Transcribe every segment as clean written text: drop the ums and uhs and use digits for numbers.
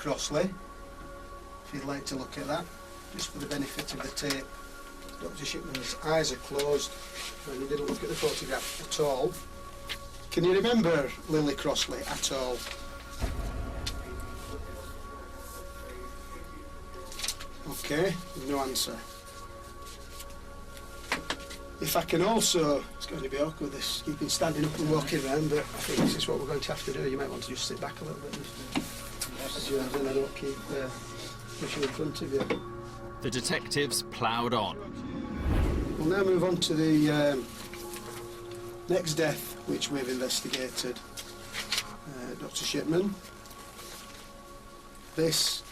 Crossley, if you'd like to look at that, just for the benefit of the tape. Dr. Shipman's eyes are closed and he didn't look at the photograph at all. Can you remember Lily Crossley at all? Okay, no answer. If I can also, it's going to be awkward this, keeping standing up and walking around, but I think this is what we're going to have to do. You might want to just sit back a little bit and I don't keep pushing in front of you. The detectives ploughed on. We'll now move on to the next death which we've investigated. Dr. Shipman. This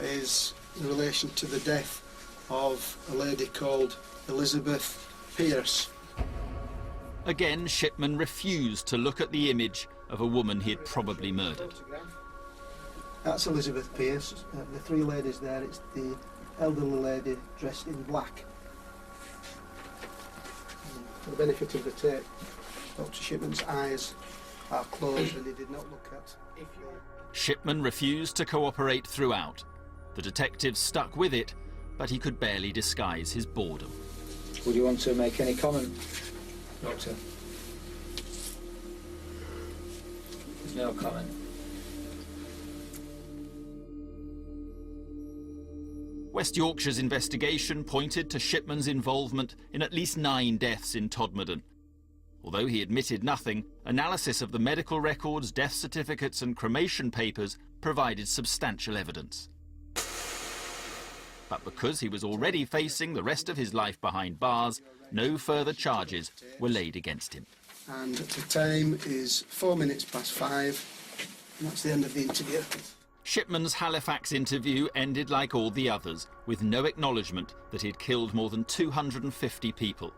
is in relation to the death of a lady called Elizabeth Pierce. Again, Shipman refused to look at the image of a woman he had probably murdered. That's Elizabeth Pierce. The three ladies there, it's the elderly lady dressed in black. For the benefit of the tape, Dr. Shipman's eyes are closed and he did not look at. Shipman refused to cooperate throughout. The detectives stuck with it, but he could barely disguise his boredom. Would you want to make any comment, Doctor? There's no comment. West Yorkshire's investigation pointed to Shipman's involvement in at least 9 deaths in Todmorden. Although he admitted nothing, analysis of the medical records, death certificates and cremation papers provided substantial evidence. But because he was already facing the rest of his life behind bars, no further charges were laid against him. And the time is 5 minutes, and that's the end of the interview. Shipman's Halifax interview ended like all the others, with no acknowledgement that he'd killed more than 250 people.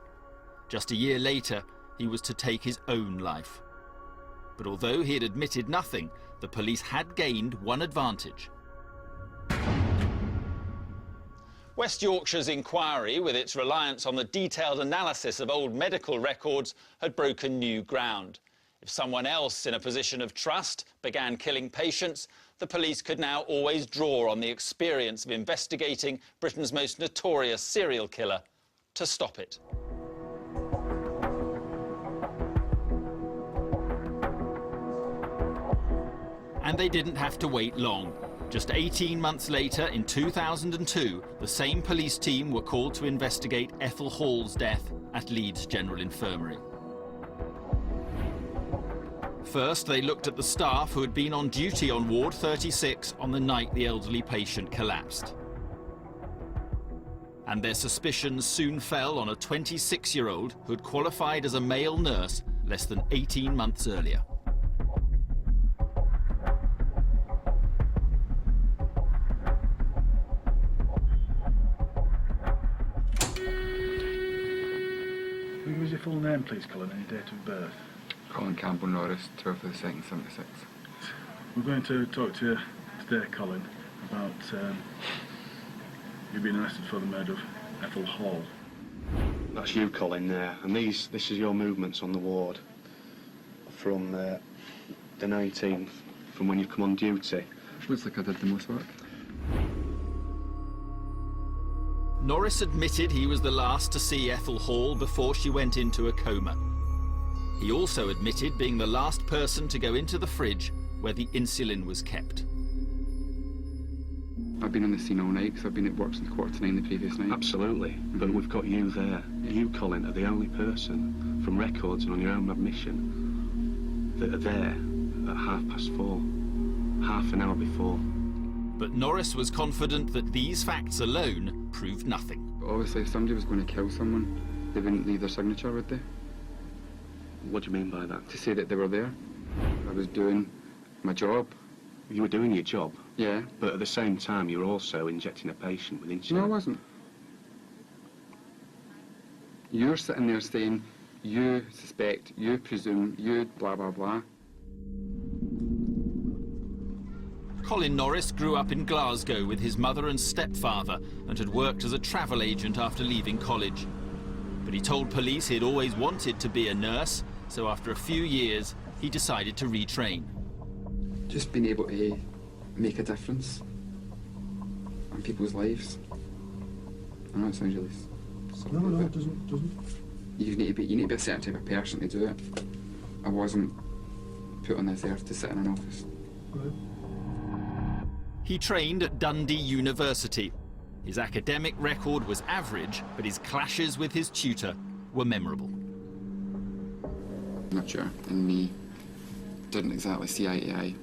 Just a year later, he was to take his own life. But although he had admitted nothing, the police had gained one advantage. West Yorkshire's inquiry, with its reliance on the detailed analysis of old medical records, had broken new ground. If someone else in a position of trust began killing patients, the police could now always draw on the experience of investigating Britain's most notorious serial killer to stop it. And they didn't have to wait long. Just 18 months later, in 2002, the same police team were called to investigate Ethel Hall's death at Leeds General Infirmary. First, they looked at the staff who had been on duty on Ward 36 on the night the elderly patient collapsed. And their suspicions soon fell on a 26-year-old who had qualified as a male nurse less than 18 months earlier. What was your full name, please, Colin, and your date of birth? Colin Norris, 12th of the 2nd, 76. We're going to talk to you today, Colin, about you being arrested for the murder of Ethel Hall. That's you, Colin, there. And this is your movements on the ward from the 19th, from when you've come on duty. Looks like I did the most work. Norris admitted he was the last to see Ethel Hall before she went into a coma. He also admitted being the last person to go into the fridge where the insulin was kept. I've been on the scene all night because I've been at work since 8:45 the previous night. Absolutely, but we've got you there. You, Colin, are the only person from records and on your own admission that are there at 4:30, half an hour before. But Norris was confident that these facts alone proved nothing. Obviously, if somebody was going to kill someone, they wouldn't leave their signature, would they? What do you mean by that? To say that they were there. I was doing my job. You were doing your job? Yeah. But at the same time, you were also injecting a patient with insulin. No, I wasn't. You're sitting there saying, you suspect, you presume, you blah, blah, blah. Colin Norris grew up in Glasgow with his mother and stepfather and had worked as a travel agent after leaving college. But he told police he'd always wanted to be a nurse, so after a few years, he decided to retrain. Just being able to make a difference in people's lives. I know it sounds really silly, No, but it doesn't. you need to be a certain type of person to do it. I wasn't put on this earth to sit in an office. Right. He trained at Dundee University. His academic record was average, but his clashes with his tutor were memorable. I'm not sure, and me didn't exactly see eye to eye.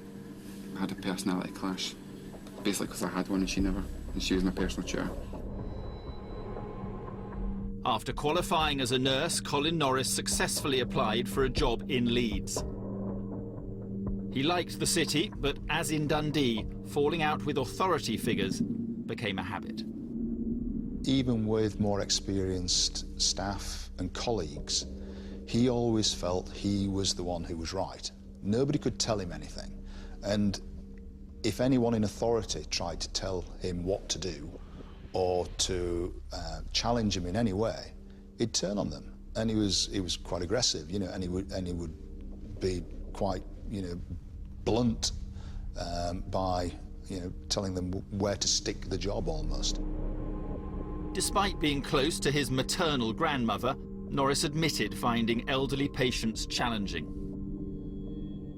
I had a personality clash, basically because I had one and she never, and she was my personal tutor. After qualifying as a nurse, Colin Norris successfully applied for a job in Leeds. He liked the city, but as in Dundee, falling out with authority figures became a habit. Even with more experienced staff and colleagues, he always felt he was the one who was right. Nobody could tell him anything. And if anyone in authority tried to tell him what to do or to challenge him in any way, he'd turn on them. And he was quite aggressive, you know, and he would be quite, you know, blunt by, you know, telling them where to stick the job almost. Despite being close to his maternal grandmother, Norris admitted finding elderly patients challenging.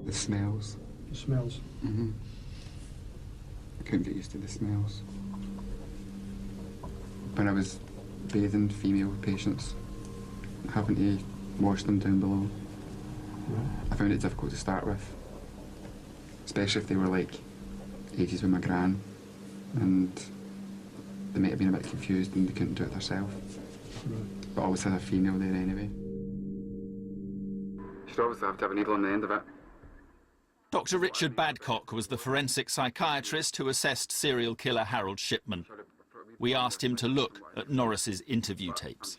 The smells. The smells. Mm-hmm. I couldn't get used to the smells. When I was bathing female patients, having to wash them down below, I found it difficult to start with. Especially if they were like ages with my gran, and they might have been a bit confused and they couldn't do it themselves. Right. But I always had a female there anyway. Should obviously have to have a needle on the end of it. Dr. Richard Badcock was the forensic psychiatrist who assessed serial killer Harold Shipman. We asked him to look at Norris's interview tapes.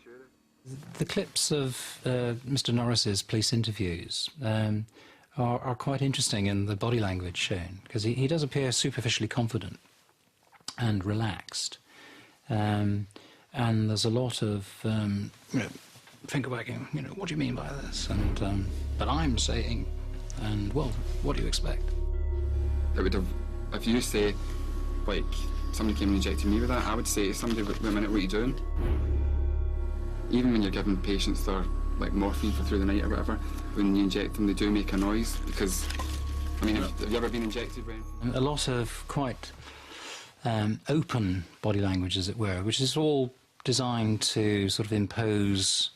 The clips of Mr. Norris's police interviews are quite interesting in the body language shown, because he does appear superficially confident and relaxed. And there's a lot of, you know, finger wagging, you know, what do you mean by this? And, but I'm saying, and, well, what do you expect? It would have, if you say, like, somebody came and injected me with that, I would say to somebody, wait a minute, what are you doing? Even when you're giving patients their, like, morphine for through the night or whatever, when you inject them, they do make a noise, because, I mean, have you ever been injected with anything? A lot of quite open body language, as it were, which is all designed to sort of impose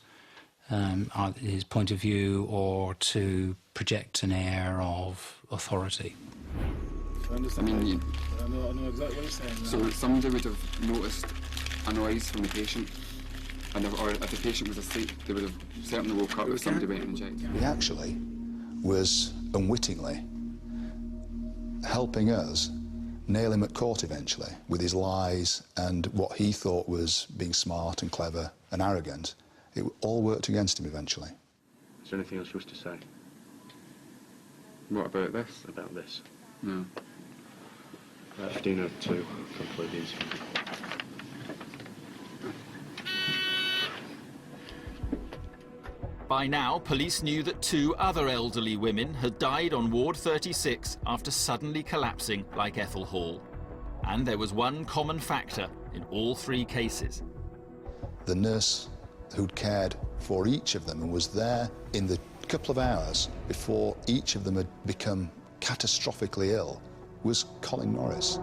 his point of view or to project an air of authority. I understand. I mean, I know exactly what you're saying. so somebody would have noticed a noise from the patient, and or if the patient was asleep, they would have certainly woke up if somebody went and injected. He actually was unwittingly helping us nail him at court eventually with his lies and what he thought was being smart and clever and arrogant. It all worked against him eventually. Is there anything else you wish to say What about this? about this? No. 15:02, conclude the interview. By now, police knew that 2 other elderly women had died on Ward 36 after suddenly collapsing like Ethel Hall. And there was one common factor in all 3 cases. The nurse who'd cared for each of them and was there in the couple of hours before each of them had become catastrophically ill was Colin Norris.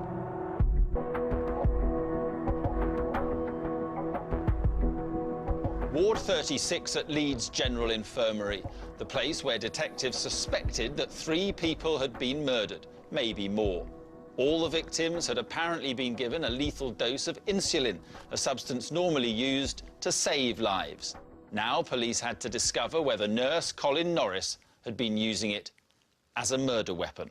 Ward 36 at Leeds General Infirmary, the place where detectives suspected that 3 people had been murdered, maybe more. All the victims had apparently been given a lethal dose of insulin, a substance normally used to save lives. Now police had to discover whether nurse Colin Norris had been using it as a murder weapon.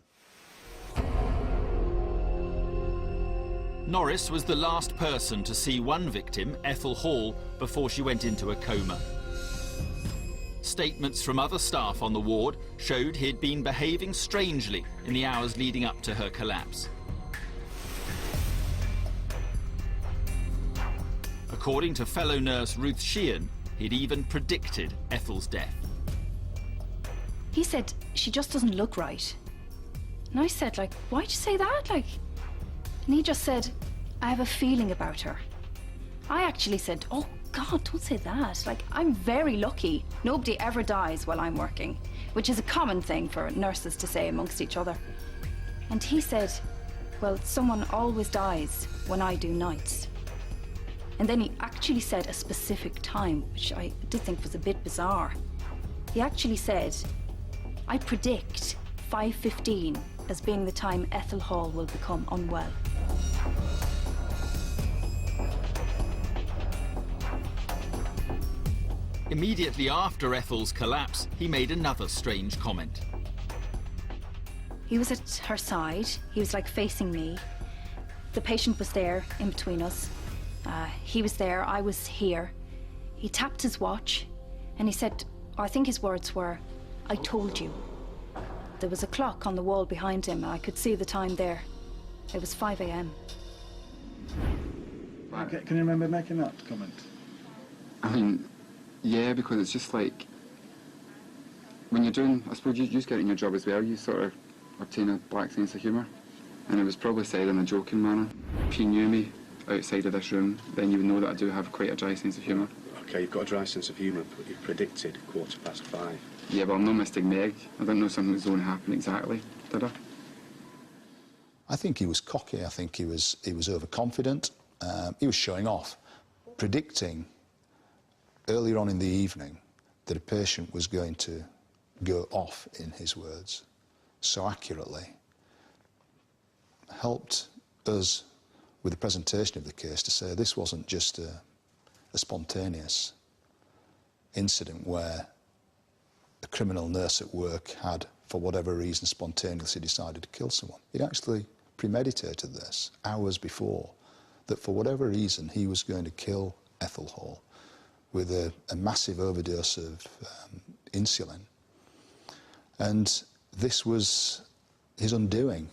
Norris was the last person to see one victim, Ethel Hall, before she went into a coma. Statements from other staff on the ward showed he'd been behaving strangely in the hours leading up to her collapse. According to fellow nurse Ruth Sheehan, he'd even predicted Ethel's death. He said, she just doesn't look right. And I said, like, why'd you say that? Like, and he just said, I have a feeling about her. I actually said, oh God, don't say that. Like, I'm very lucky. Nobody ever dies while I'm working, which is a common thing for nurses to say amongst each other. And he said, well, someone always dies when I do nights. And then he actually said a specific time, which I did think was a bit bizarre. He actually said, I predict 5:15 as being the time Ethel Hall will become unwell. Immediately after Ethel's collapse, he made another strange comment. He was at her side. He was like facing me. The patient was there in between us. He was there, I was here. He tapped his watch and he said, I think his words were, I told you. There was a clock on the wall behind him and I could see the time there. It was 5 a.m. Can you remember making that comment? I mean, yeah, because it's just like, when you're doing, I suppose you just get it in your job as well, you sort of obtain a black sense of humour. And it was probably said in a joking manner. If you knew me outside of this room, then you would know that I do have quite a dry sense of humour. OK, you've got a dry sense of humour, but you predicted 5:15. Yeah, but I'm no Mystic Meg. I don't know something that's going to happen exactly, did I? I think he was cocky. I think he was overconfident. He was showing off, predicting earlier on in the evening that a patient was going to go off, in his words, so accurately. Helped us with the presentation of the case to say this wasn't just a spontaneous incident where a criminal nurse at work had, for whatever reason, spontaneously decided to kill someone. He'd actually premeditated this hours before, that for whatever reason he was going to kill Ethel Hall with a massive overdose of insulin. And this was his undoing.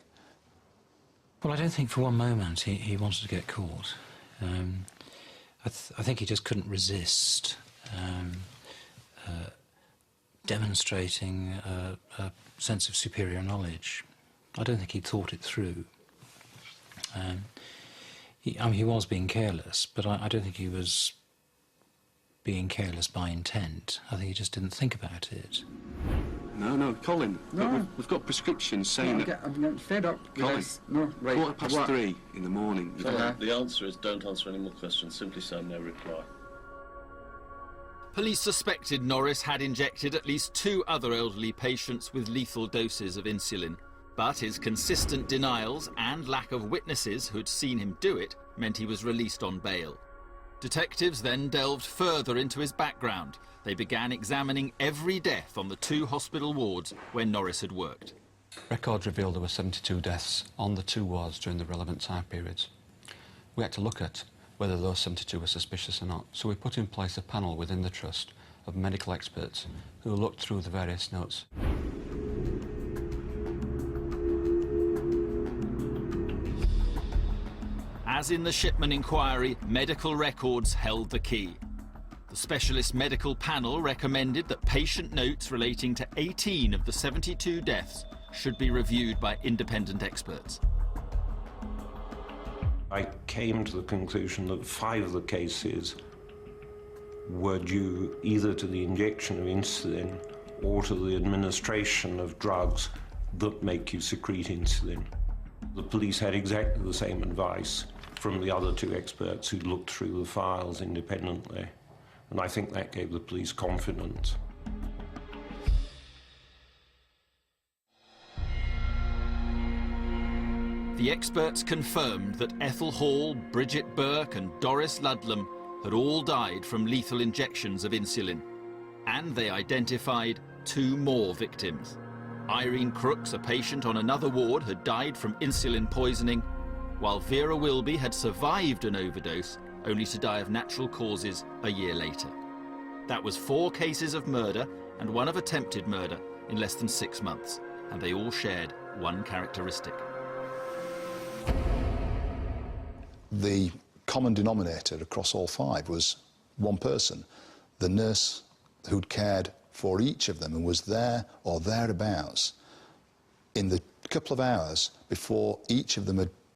Well, I don't think for one moment he wanted to get caught. I think he just couldn't resist demonstrating a sense of superior knowledge. I don't think he thought it through. I mean, he was being careless, but I don't think he was being careless by intent. I think he just didn't think about it. No, Colin. No. We've got prescriptions saying that. I'm getting fed up. Colin, Yes. No, right. 3:15 in the morning. The answer is don't answer any more questions. Simply say no reply. Police suspected Norris had injected at least 2 other elderly patients with lethal doses of insulin. But his consistent denials and lack of witnesses who'd seen him do it meant he was released on bail. Detectives then delved further into his background. They began examining every death on the 2 hospital wards where Norris had worked. Records revealed there were 72 deaths on the 2 wards during the relevant time periods. We had to look at whether those 72 were suspicious or not, so we put in place a panel within the Trust of medical experts who looked through the various notes. As in the Shipman inquiry, medical records held the key. The specialist medical panel recommended that patient notes relating to 18 of the 72 deaths should be reviewed by independent experts. I came to the conclusion that 5 of the cases were due either to the injection of insulin or to the administration of drugs that make you secrete insulin. The police had exactly the same advice from the other 2 experts who'd looked through the files independently, and I think that gave the police confidence. The experts confirmed that Ethel Hall, Bridget Burke and Doris Ludlam had all died from lethal injections of insulin. And they identified 2 more victims. Irene Crooks, a patient on another ward, had died from insulin poisoning, while Vera Wilby had survived an overdose, only to die of natural causes a year later. That was 4 cases of murder and 1 of attempted murder in less than 6 months, and they all shared one characteristic. The common denominator across all 5 was one person, the nurse who'd cared for each of them and was there or thereabouts in the couple of hours before each of them had